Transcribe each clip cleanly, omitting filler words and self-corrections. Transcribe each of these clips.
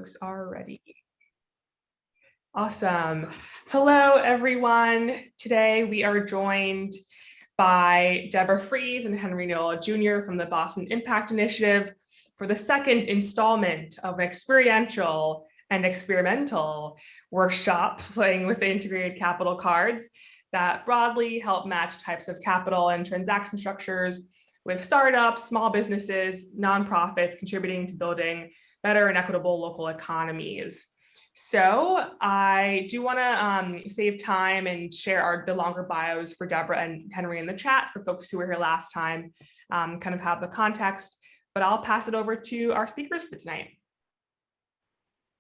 folks are ready. Awesome. Hello, everyone. Today we are joined by Deborah Frieze and Henry Nola Jr. from the Boston Impact Initiative for the second installment of an experiential and experimental workshop playing with the integrated capital cards that broadly help match types of capital and transaction structures with startups, small businesses, nonprofits contributing to building better and equitable local economies. So I do want to save time and share the longer bios for Deborah and Henry in the chat for folks who were here last time, kind of have the context, but I'll pass it over to our speakers for tonight.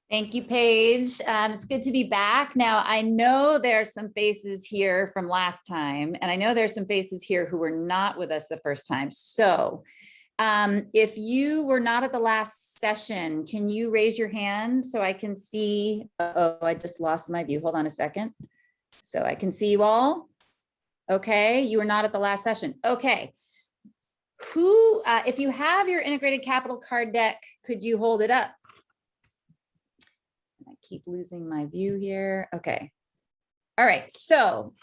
Thank you, Paige. It's good to be back. Now, I know there are some faces here from last time, and I know there are some faces here who were not with us the first time. So if you were not at the last session, can you raise your hand so I can see? Oh, I just lost my view. Hold on a second. So I can see you all. Okay, you were not at the last session. Okay. Who, if you have your integrated capital card deck, could you hold it up? I keep losing my view here. Okay. All right. So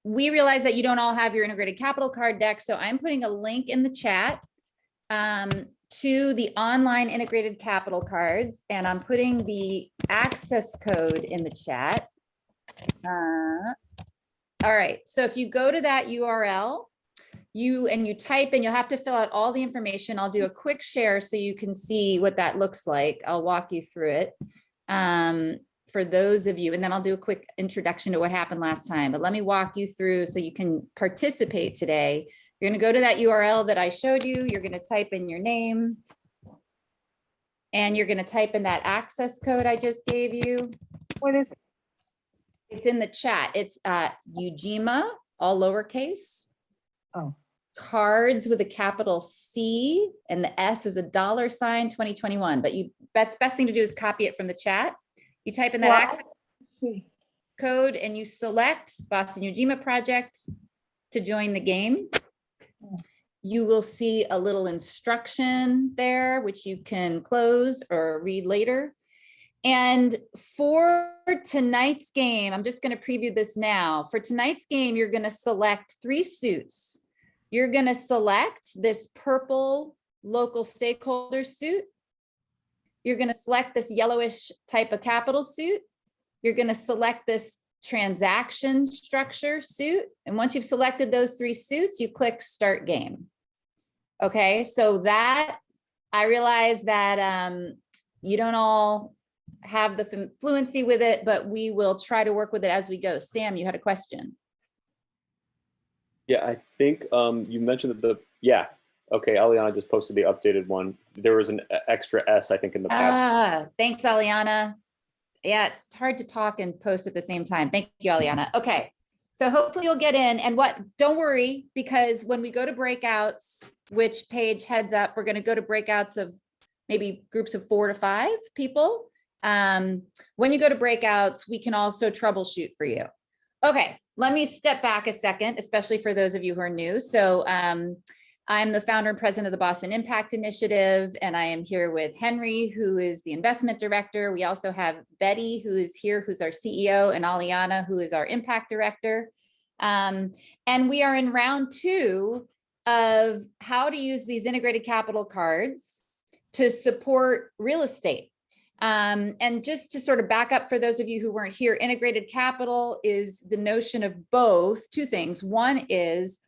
we realize that you don't all have your integrated capital card deck. So I'm putting a link in the chat to the online integrated capital cards, and I'm putting the access code in the chat. All right. So if you go to that URL, you type and you'll have to fill out all the information. I'll do a quick share so you can see what that looks like. I'll walk you through it for those of you, and then I'll do a quick introduction to what happened last time. But let me walk you through so you can participate today. You're going to go to that URL that I showed you. You're going to type in your name, and you're going to type in that access code I just gave you. What is it? It's in the chat. It's Ujima, all lowercase. Oh. Cards with a capital C, and the S is $, 2021. But best thing to do is copy it from the chat. You type in that access code and you select Boston Ujima Project to join the game. You will see a little instruction there, which you can close or read later. And for tonight's game, I'm just going to preview this now. For tonight's game, you're going to select 3 suits. You're going to select this purple local stakeholder suit. You're going to select this yellowish type of capital suit. You're going to select this transaction structure suit. And once you've selected those 3 suits, you click start game. Okay, so that I realize that you don't all have the fluency with it, but we will try to work with it as we go. Sam, you had a question. Yeah, I think you mentioned that okay, Aliana just posted the updated one. There was an extra S, I think, in the past. Thanks, Aliana. Yeah, it's hard to talk and post at the same time. Thank you, Aliana. Okay, so hopefully you'll get in. And don't worry, because when we go to breakouts, which Paige heads up, we're going to go to breakouts of maybe groups of 4 to 5 people. When you go to breakouts, we can also troubleshoot for you. Okay, let me step back a second, especially for those of you who are new. So I'm the founder and president of the Boston Impact Initiative, and I am here with Henry, who is the investment director. We also have Betty, who is here, who's our CEO, and Aliana, who is our impact director. And we are in round 2 of how to use these integrated capital cards to support real estate. And just to sort of back up for those of you who weren't here, integrated capital is the notion of both 2 things. One is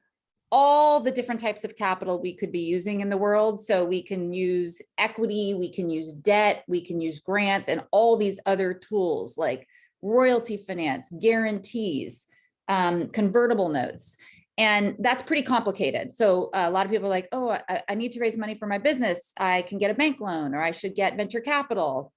all the different types of capital we could be using in the world. So we can use equity, we can use debt, we can use grants, and all these other tools like royalty finance, guarantees, convertible notes. And that's pretty complicated. So a lot of people are like, oh, I need to raise money for my business. I can get a bank loan, or I should get venture capital.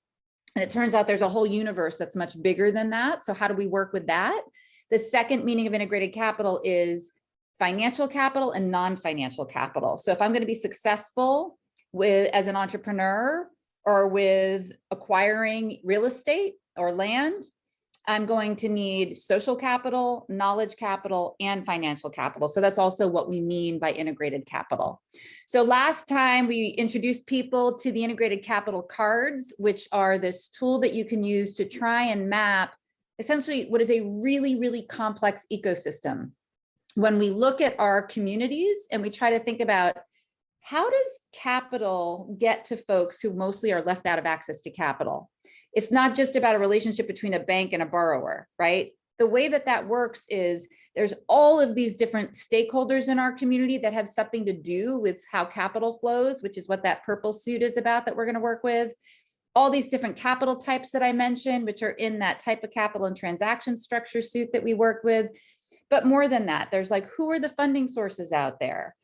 And it turns out there's a whole universe that's much bigger than that. So how do we work with that? The second meaning of integrated capital is financial capital and non-financial capital. So if I'm going to be successful as an entrepreneur or with acquiring real estate or land, I'm going to need social capital, knowledge capital, and financial capital. So that's also what we mean by integrated capital. So last time we introduced people to the integrated capital cards, which are this tool that you can use to try and map essentially what is a really, really complex ecosystem. When we look at our communities and we try to think about how does capital get to folks who mostly are left out of access to capital? It's not just about a relationship between a bank and a borrower, right? The way that that works is there's all of these different stakeholders in our community that have something to do with how capital flows, which is what that purple suit is about that we're going to work with. All these different capital types that I mentioned, which are in that type of capital and transaction structure suit that we work with. But more than that, there's like, who are the funding sources out there?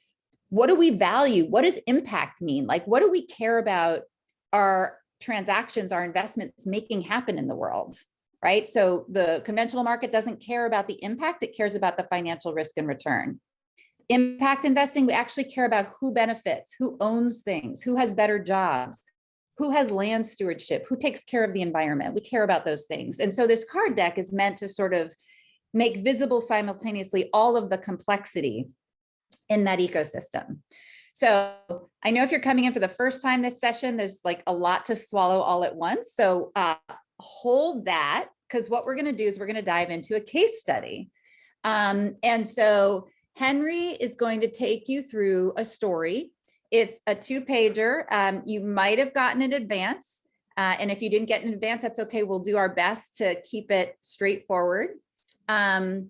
What do we value? What does impact mean? Like, what do we care about our transactions, our investments making happen in the world, right? So the conventional market doesn't care about the impact, it cares about the financial risk and return. Impact investing, we actually care about who benefits, who owns things, who has better jobs, who has land stewardship, who takes care of the environment. We care about those things. And so this card deck is meant to sort of make visible simultaneously all of the complexity in that ecosystem. So I know if you're coming in for the first time this session, there's like a lot to swallow all at once. So hold that, because what we're going to do is we're going to dive into a case study. And so Henry is going to take you through a story. It's a 2-pager. You might have gotten in advance. And if you didn't get in advance, that's okay. We'll do our best to keep it straightforward. And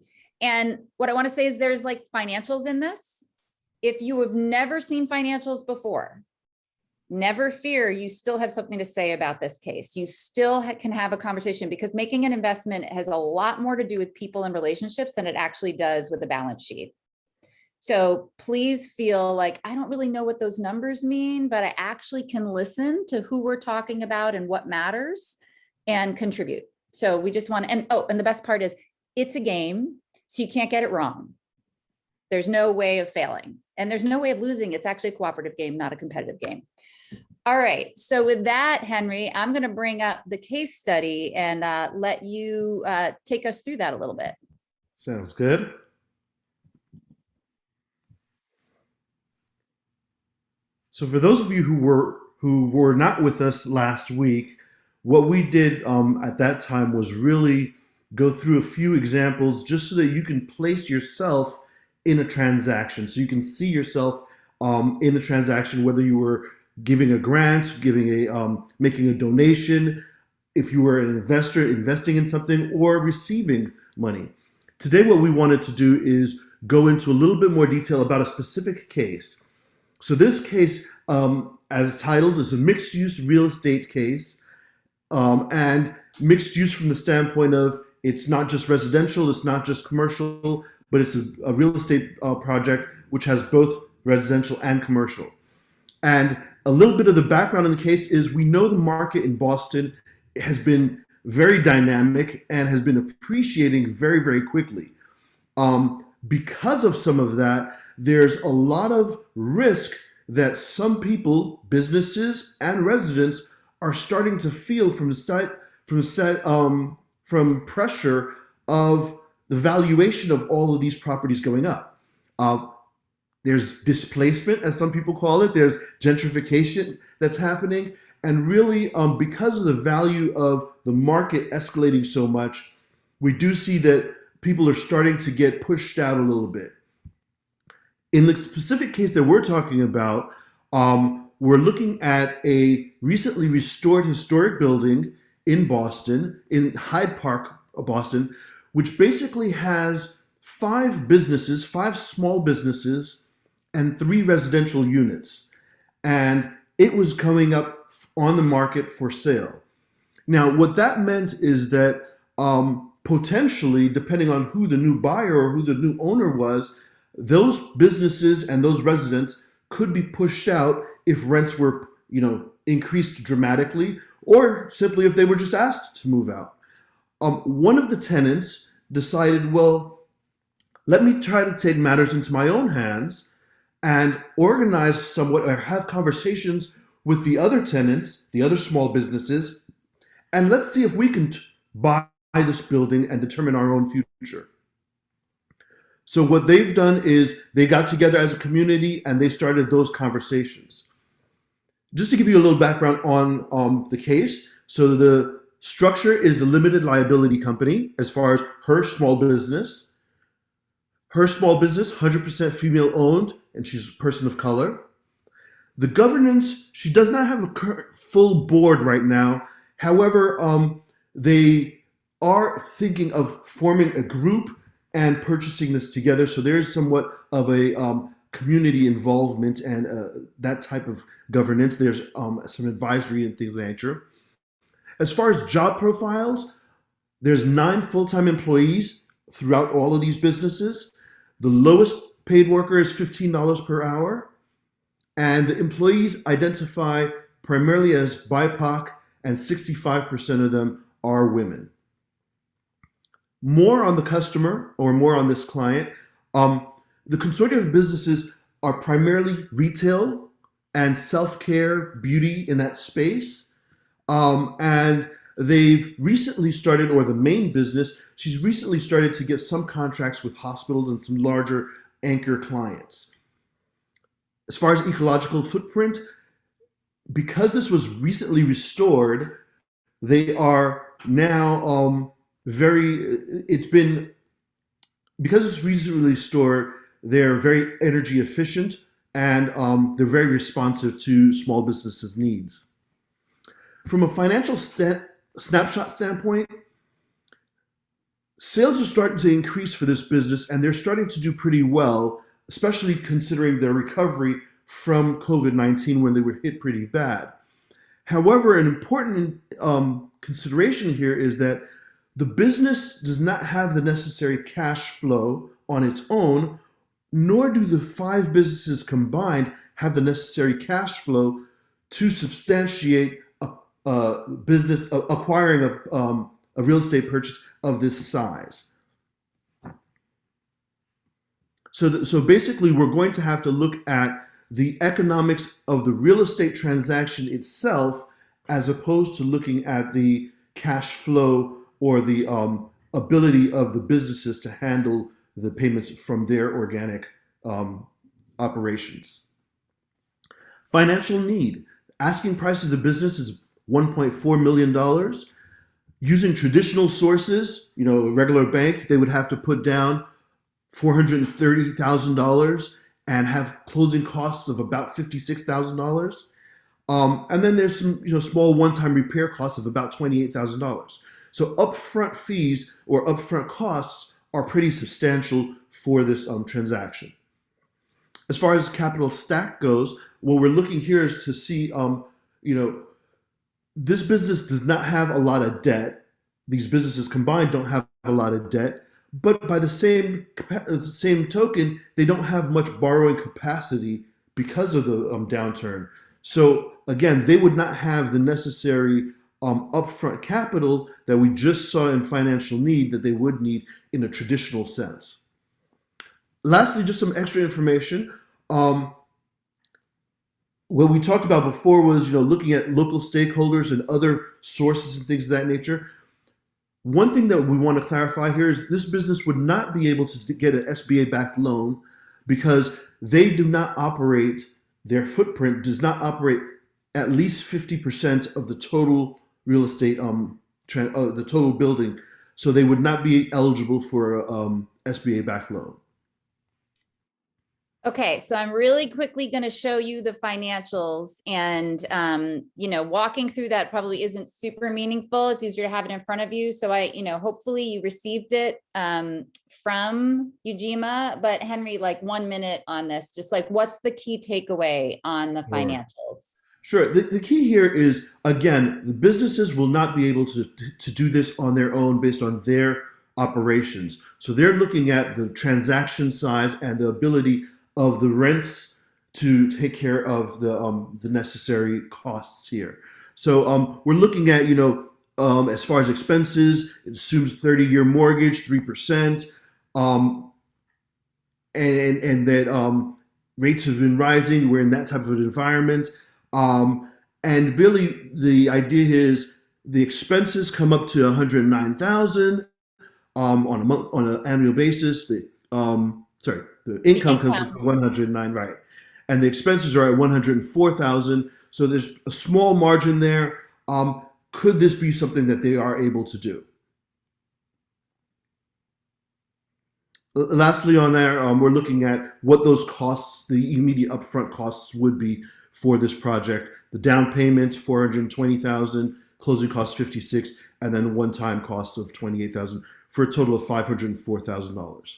what I want to say is there's like financials in this. If you have never seen financials before, never fear, you still have something to say about this case. You still can have a conversation, because making an investment has a lot more to do with people and relationships than it actually does with a balance sheet. So please feel like, I don't really know what those numbers mean, but I actually can listen to who we're talking about and what matters and contribute. So we just want to, and the best part is it's a game, so you can't get it wrong. There's no way of failing, and there's no way of losing. It's actually a cooperative game, not a competitive game. All right. So with that, Henry, I'm going to bring up the case study and let you take us through that a little bit. Sounds good. So for those of you who were not with us last week, what we did at that time was really go through a few examples just so that you can place yourself in a transaction. So you can see yourself in a transaction, whether you were giving a grant, making a donation, if you were an investor investing in something, or receiving money. Today, what we wanted to do is go into a little bit more detail about a specific case. So this case, as titled, is a mixed-use real estate case, and mixed use from the standpoint of it's not just residential, it's not just commercial, but it's a real estate project which has both residential and commercial. And a little bit of the background in the case is we know the market in Boston has been very dynamic and has been appreciating very, very quickly. Because of some of that, there's a lot of risk that some people, businesses and residents, are starting to feel from pressure of the valuation of all of these properties going up. There's displacement, as some people call it. There's gentrification that's happening. And really, because of the value of the market escalating so much, we do see that people are starting to get pushed out a little bit. In the specific case that we're talking about, we're looking at a recently restored historic building in Boston, in Hyde Park, Boston, which basically has 5 small businesses, and 3 residential units. And it was coming up on the market for sale. Now, what that meant is that potentially, depending on who the new buyer or who the new owner was, those businesses and those residents could be pushed out if rents were, increased dramatically, or simply if they were just asked to move out. One of the tenants decided, well, let me try to take matters into my own hands and organize somewhat, or have conversations with the other tenants, the other small businesses, and let's see if we can buy this building and determine our own future. So what they've done is they got together as a community and they started those conversations. Just to give you a little background on the case, so the structure is a limited liability company as far as her small business. Her small business, 100% female owned, and she's a person of color. The governance, she does not have a full board right now. However, they are thinking of forming a group and purchasing this together. So there is somewhat of a community involvement and that type of governance. There's some advisory and things of that nature. As far as job profiles, there's 9 full-time employees throughout all of these businesses. The lowest paid worker is $15 per hour. And the employees identify primarily as BIPOC, and 65% of them are women. More on the customer, or more on this client. The consortium of businesses are primarily retail and self-care, beauty in that space. And they've recently started, or the main business, she's recently started to get some contracts with hospitals and some larger anchor clients. As far as ecological footprint, because this was recently restored, they are now because it's recently restored, they're very energy efficient and they're very responsive to small businesses' needs. From a financial snapshot standpoint, sales are starting to increase for this business and they're starting to do pretty well, especially considering their recovery from COVID-19 when they were hit pretty bad. However, an important consideration here is that the business does not have the necessary cash flow on its own, nor do the 5 businesses combined have the necessary cash flow to substantiate a business acquiring a real estate purchase of this size. So basically, we're going to have to look at the economics of the real estate transaction itself, as opposed to looking at the cash flow or the ability of the businesses to handle the payments from their organic operations. Financial need. Asking price of the business is $1.4 million. Using traditional sources, a regular bank, they would have to put down $430,000 and have closing costs of about $56,000. And then there's some small one-time repair costs of about $28,000. So upfront fees or upfront costs are pretty substantial for this transaction. As far as capital stack goes, what we're looking here is to see, this business does not have a lot of debt. These businesses combined don't have a lot of debt. But by the same token, they don't have much borrowing capacity because of the downturn. So again, they would not have the necessary upfront capital that we just saw in financial need that they would need in a traditional sense. Lastly, just some extra information. What we talked about before was looking at local stakeholders and other sources and things of that nature. One thing that we want to clarify here is this business would not be able to get an SBA-backed loan because they do not operate, their footprint does not operate at least 50% of the total real estate, the total building. So they would not be eligible for a SBA-backed loan. Okay, so I'm really quickly going to show you the financials, and walking through that probably isn't super meaningful. It's easier to have it in front of you. So hopefully you received it from Ujima, but Henry, 1 minute on this, just what's the key takeaway on the financials? Sure. The key here is, again, the businesses will not be able to do this on their own based on their operations. So they're looking at the transaction size and the ability of the rents to take care of the necessary costs here. So we're looking at, as far as expenses, it assumes 30-year mortgage, 3%, and that rates have been rising. We're in that type of an environment. And really, the idea is The expenses come up to 109,000 on an annual basis. The income comes up to 109, right? And the expenses are at 104,000. So there's a small margin there. Could this be something that they are able to do? Lastly, on there, we're looking at what those costs, the immediate upfront costs, would be for this project. The down payment, 420,000, closing costs 56, and then one-time costs of 28,000 for a total of $504,000.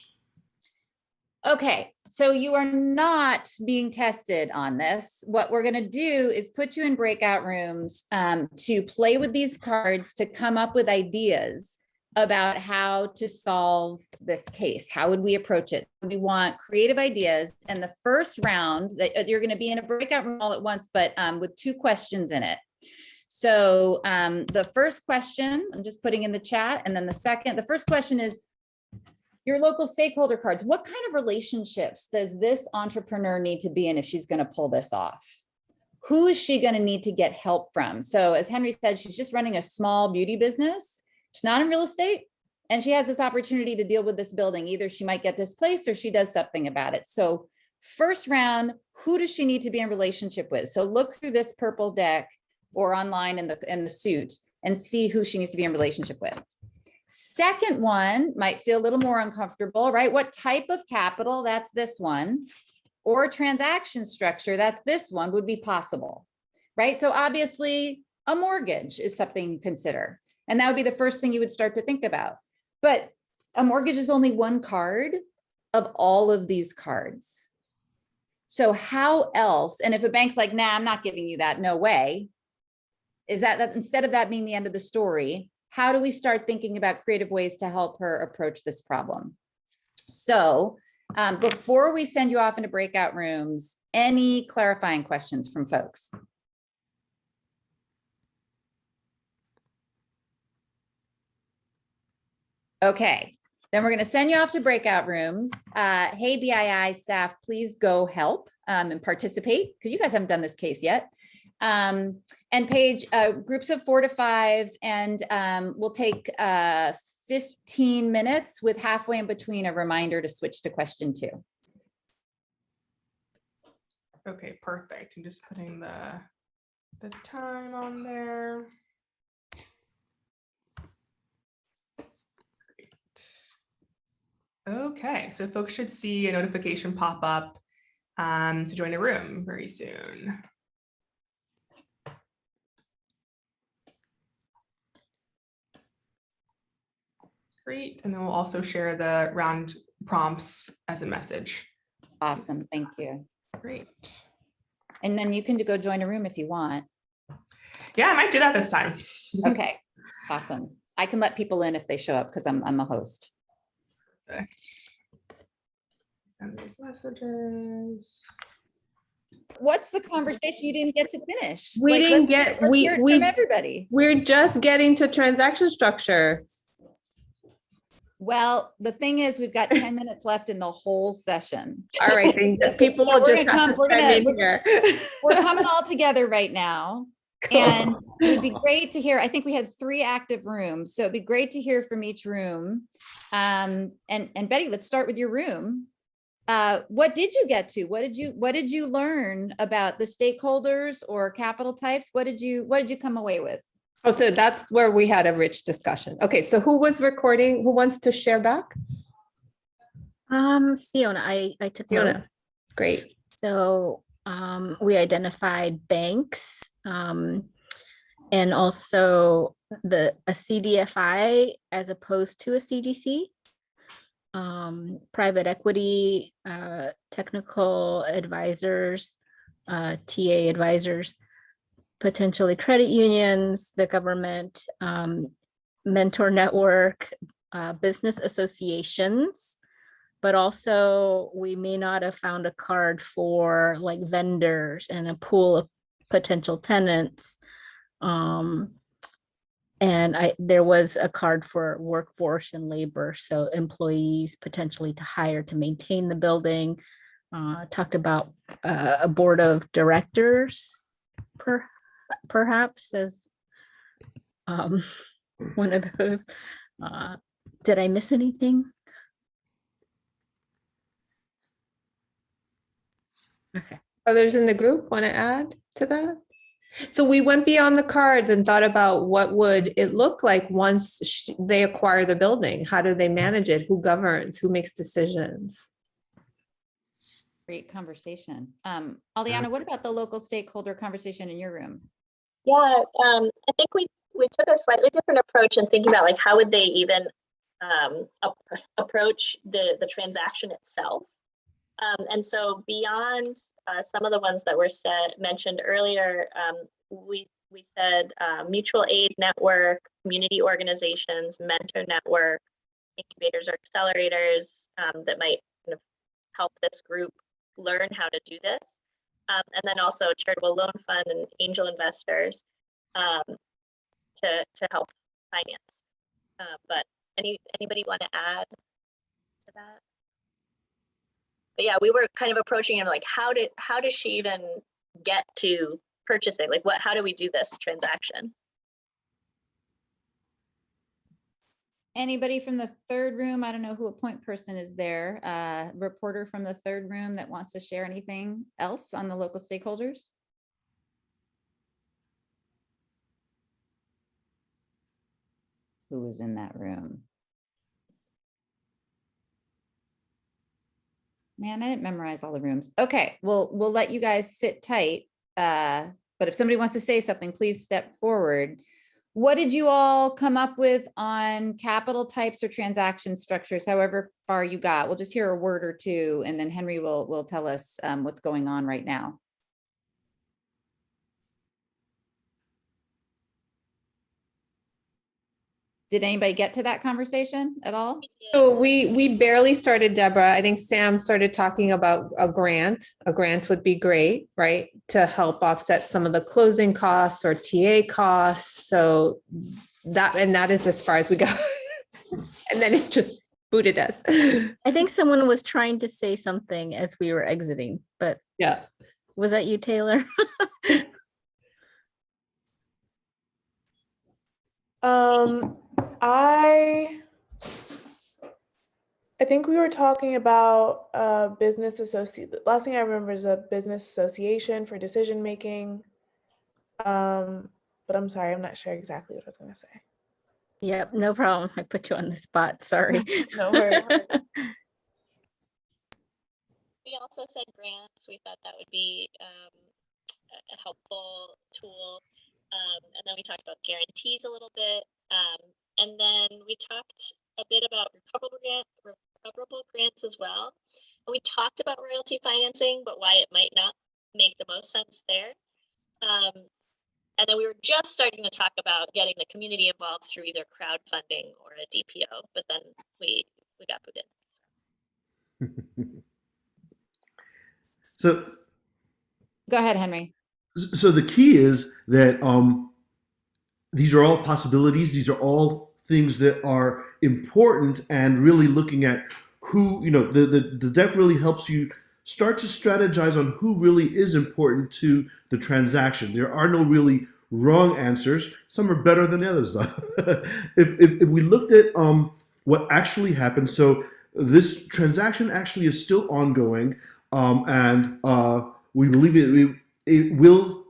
Okay, so you are not being tested on this. What we're going to do is put you in breakout rooms to play with these cards to come up with ideas about how to solve this case. How would we approach it? We want creative ideas. And the first round that you're going to be in a breakout room all at once, but with 2 questions in it. So the first question, I'm just putting in the chat. And then the first question is your local stakeholder cards. What kind of relationships does this entrepreneur need to be in if she's going to pull this off? Who is she going to need to get help from? So as Henry said, she's just running a small beauty business. She's not in real estate, and she has this opportunity to deal with this building. Either she might get displaced or she does something about it. So first round, who does she need to be in relationship with? So look through this purple deck or online in the suit and see who she needs to be in relationship with. Second one might feel a little more uncomfortable, right? What type of capital? That's this one. Or transaction structure, that's this one, would be possible, right? So obviously a mortgage is something you consider. And that would be the first thing you would start to think about. But a mortgage is only one card of all of these cards. So how else, and if a bank's like, nah, I'm not giving you that, no way, is that instead of that being the end of the story, how do we start thinking about creative ways to help her approach this problem? So before we send you off into breakout rooms, any clarifying questions from folks? Okay, then we're going to send you off to breakout rooms. Hey, BII staff, please go help and participate because you guys haven't done this case yet. And Paige, groups of 4 to 5, and we'll take 15 minutes with halfway in between a reminder to switch to question 2. Okay, perfect. I'm just putting the time on there. Okay, so folks should see a notification pop up to join a room very soon. Great, and then we'll also share the round prompts as a message. Awesome, thank you. Great. And then you can go join a room if you want. Yeah, I might do that this time. Okay, awesome. I can let people in if they show up because I'm a host. Perfect. Send these messages. What's the conversation you didn't get to finish? We didn't let's get, hear it from everybody. we're just getting to transaction structure. Well, the thing is, we've got 10 minutes left in the whole session. All right, then people will We're just gonna have come- to chime in here. We're coming all together right now. And it would be great to hear, I think we had 3 active rooms, so it'd be great to hear from each room. And Betty, let's start with your room. What did you get to? What did you learn about the stakeholders or capital types? What did you come away with? Oh, so that's where we had a rich discussion. Okay, so who was recording? Who wants to share back? Siona, I took Fiona. notes. Great. So we identified banks and also a CDFI as opposed to a CDC, private equity, technical advisors, TA advisors, potentially credit unions, the government, mentor network, business associations. But also we may not have found a card for like vendors and a pool of potential tenants. And there was a card for workforce and labor, so employees potentially to hire to maintain the building. Talked about a board of directors, perhaps as Um, one of those. Did I miss anything? Okay. Others in the group want to add to that? So we went beyond the cards and thought about what would it look like once they acquire the building? How do they manage it? Who governs? Who makes decisions? Great conversation. Aliana, what about the local stakeholder conversation in your room? Yeah, I think we took a slightly different approach in thinking about like how would they even approach the transaction itself. And so beyond some of the ones that were mentioned earlier, we said mutual aid network, community organizations, mentor network, incubators or accelerators that might kind of help this group learn how to do this. And then also charitable loan fund and angel investors to help finance. But anybody want to add to that? But yeah, we were kind of approaching him like, how does she even get to purchasing? Like, how do we do this transaction? Anybody from the third room? I don't know who a point person is there. Reporter from the third room that wants to share anything else on the local stakeholders? Who was in that room? Man, I didn't memorize all the rooms. Okay, well, we'll let you guys sit tight. But if somebody wants to say something, please step forward. What did you all come up with on capital types or transaction structures, however far you got? We'll just hear a word or two, and then Henry will tell us what's going on right now. Did anybody get to that conversation at all? So we barely started, Deborah. I think Sam started talking about a grant. A grant would be great, right? To help offset some of the closing costs or TA costs. So that is as far as we got. And then it just booted us. I think someone was trying to say something as we were exiting, but Yeah. was that you, Taylor? I think we were talking about business associate. The last thing I remember is a business association for decision making. But I'm sorry, I'm not sure exactly what I was going to say. Yep, no problem. I put you on the spot. Sorry. No worries. We also said grants. We thought that would be a helpful tool. And then we talked about guarantees a little bit. And then we talked a bit about recoverable grants as well. And we talked about royalty financing, but why it might not make the most sense there. And then we were just starting to talk about getting the community involved through either crowdfunding or a DPO, but then we got put in. So Go ahead, Henry. So the key is that these are all possibilities. These are all things that are important, and really looking at who, the deck really helps you start to strategize on who really is important to the transaction. There are no really wrong answers. Some are better than the others. If we looked at what actually happened, so this transaction actually is still ongoing, and we believe it will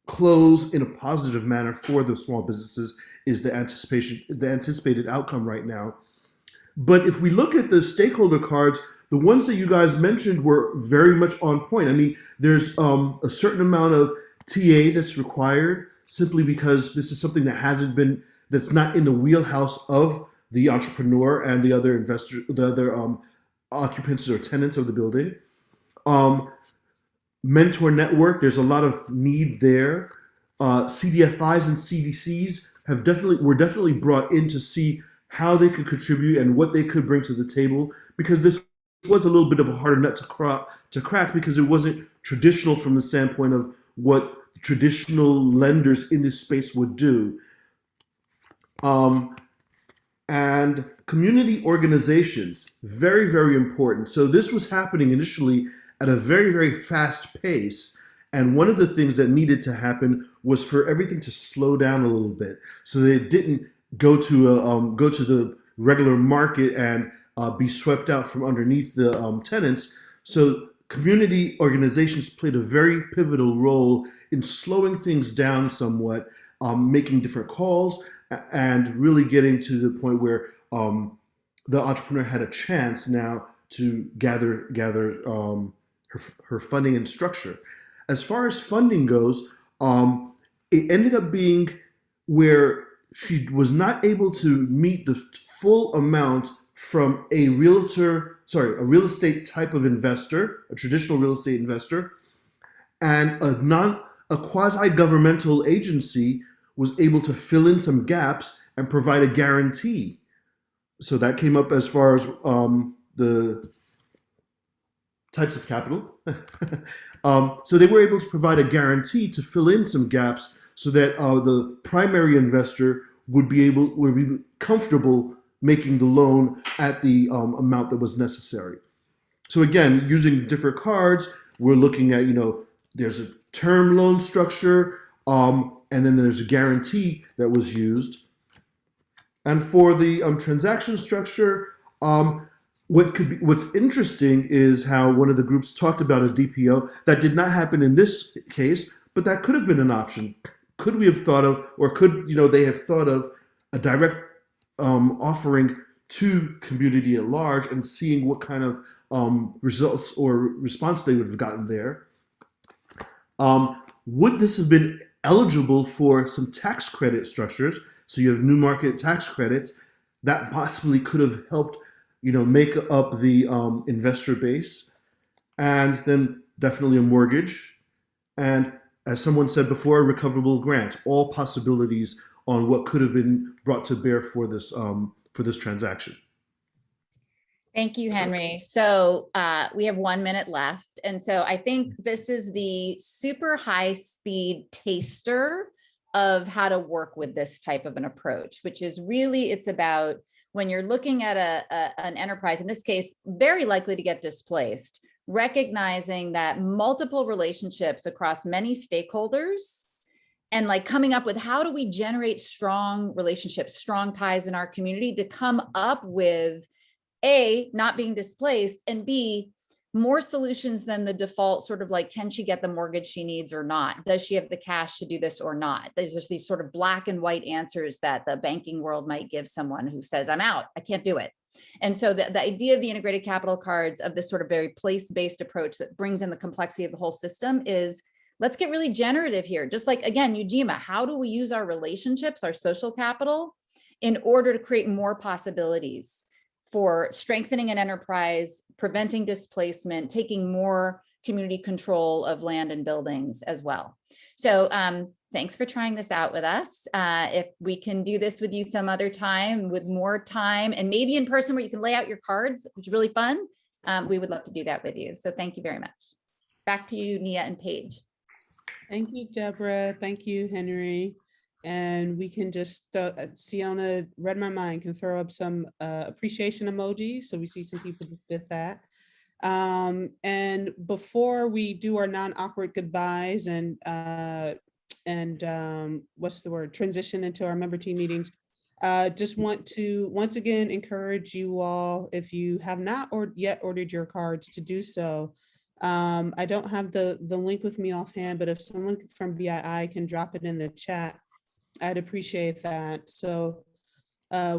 close in a positive manner for the small businesses, is the anticipated outcome right now. But if we look at the stakeholder cards, the ones that you guys mentioned were very much on point. I mean, there's a certain amount of TA that's required, simply because this is something that's not in the wheelhouse of the entrepreneur and the other occupants or tenants of the building. Mentor network, there's a lot of need there. CDFIs and CDCs were definitely brought in to see how they could contribute and what they could bring to the table, because this was a little bit of a harder nut to crack, because it wasn't traditional from the standpoint of what traditional lenders in this space would do. And community organizations, very, very important. So this was happening initially at a very, very fast pace. And one of the things that needed to happen was for everything to slow down a little bit, so that it didn't go to the regular market and be swept out from underneath the tenants. So community organizations played a very pivotal role in slowing things down somewhat, making different calls, and really getting to the point where the entrepreneur had a chance now to gather her funding and structure. As far as funding goes, it ended up being where she was not able to meet the full amount from a real estate type of investor, a traditional real estate investor, and a quasi-governmental agency was able to fill in some gaps and provide a guarantee. So that came up as far as the types of capital. So they were able to provide a guarantee to fill in some gaps so that the primary investor would be comfortable making the loan at the amount that was necessary. So again, using different cards, we're looking at, there's a term loan structure, and then there's a guarantee that was used. And for the transaction structure, what's interesting is how one of the groups talked about a DPO. That did not happen in this case, but that could have been an option. Could we have thought of, or could they have thought of a direct offering to community at large and seeing what kind of results or response they would have gotten there? Would this have been eligible for some tax credit structures? So you have new market tax credits that possibly could have helped, make up the investor base, and then definitely a mortgage, and as someone said before, a recoverable grant. All possibilities on what could have been brought to bear for this transaction. Thank you, Henry. So we have 1 minute left. And so I think this is the super high speed taster of how to work with this type of an approach, which is really, it's about when you're looking at an enterprise, in this case, very likely to get displaced, recognizing that multiple relationships across many stakeholders, and like coming up with how do we generate strong relationships, strong ties in our community to come up with A, not being displaced, and B, more solutions than the default sort of like, can she get the mortgage she needs or not? Does she have the cash to do this or not? There's just these sort of black and white answers that the banking world might give someone who says, I'm out, I can't do it. And so the idea of the integrated capital cards, of this sort of very place-based approach that brings in the complexity of the whole system, is let's get really generative here. Just like, again, Ujima, how do we use our relationships, our social capital, in order to create more possibilities for strengthening an enterprise, preventing displacement, taking more community control of land and buildings as well. So thanks for trying this out with us. If we can do this with you some other time, with more time, and maybe in person where you can lay out your cards, which is really fun, we would love to do that with you. So thank you very much. Back to you, Nia and Paige. Thank you, Deborah. Thank you, Henry. And we can just, Sienna read my mind, can throw up some appreciation emojis. So we see some people just did that. And before we do our non-awkward goodbyes and what's the word, transition into our member team meetings, just want to once again encourage you all, if you have not yet ordered your cards, to do so. I don't have the link with me offhand, but if someone from BII can drop it in the chat, I'd appreciate that. So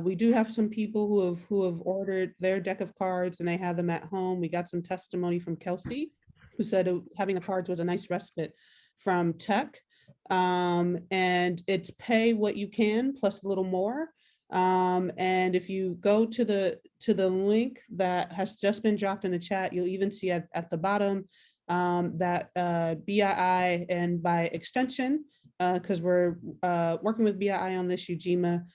we do have some people who have ordered their deck of cards and they have them at home. We got some testimony from Kelsey, who said having the cards was a nice respite from tech. And it's pay what you can plus a little more. And if you go to the link that has just been dropped in the chat, you'll even see at the bottom that BII, and by extension, because we're working with BII on this, Ujima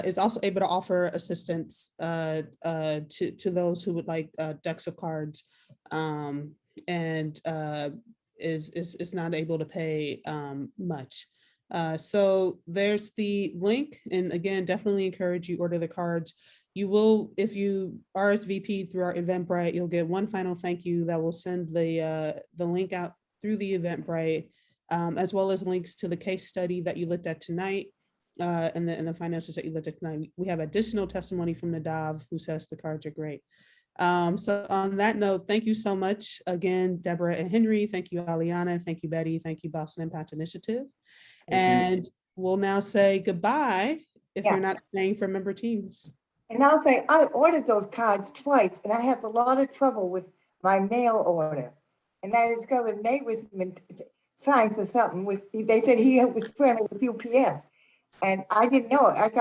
is also able to offer assistance to those who would like decks of cards, and is not able to pay much. So there's the link, and again, definitely encourage you order the cards. You will, if you RSVP through our Eventbrite, you'll get one final thank you that will send the link out through the Eventbrite, as well as links to the case study that you looked at tonight, and the finances that you looked at tonight. We have additional testimony from Nadav, who says the cards are great. So on that note, thank you so much again, Deborah and Henry. Thank you, Aliana. Thank you, Betty. Thank you, Boston Impact Initiative. And we'll now say goodbye if you're not staying for member teams. And I'll say, I ordered those cards twice, and I have a lot of trouble with my mail order. And I discovered Nate was signed for something with, they said he was friendly with UPS. And I didn't know it. I got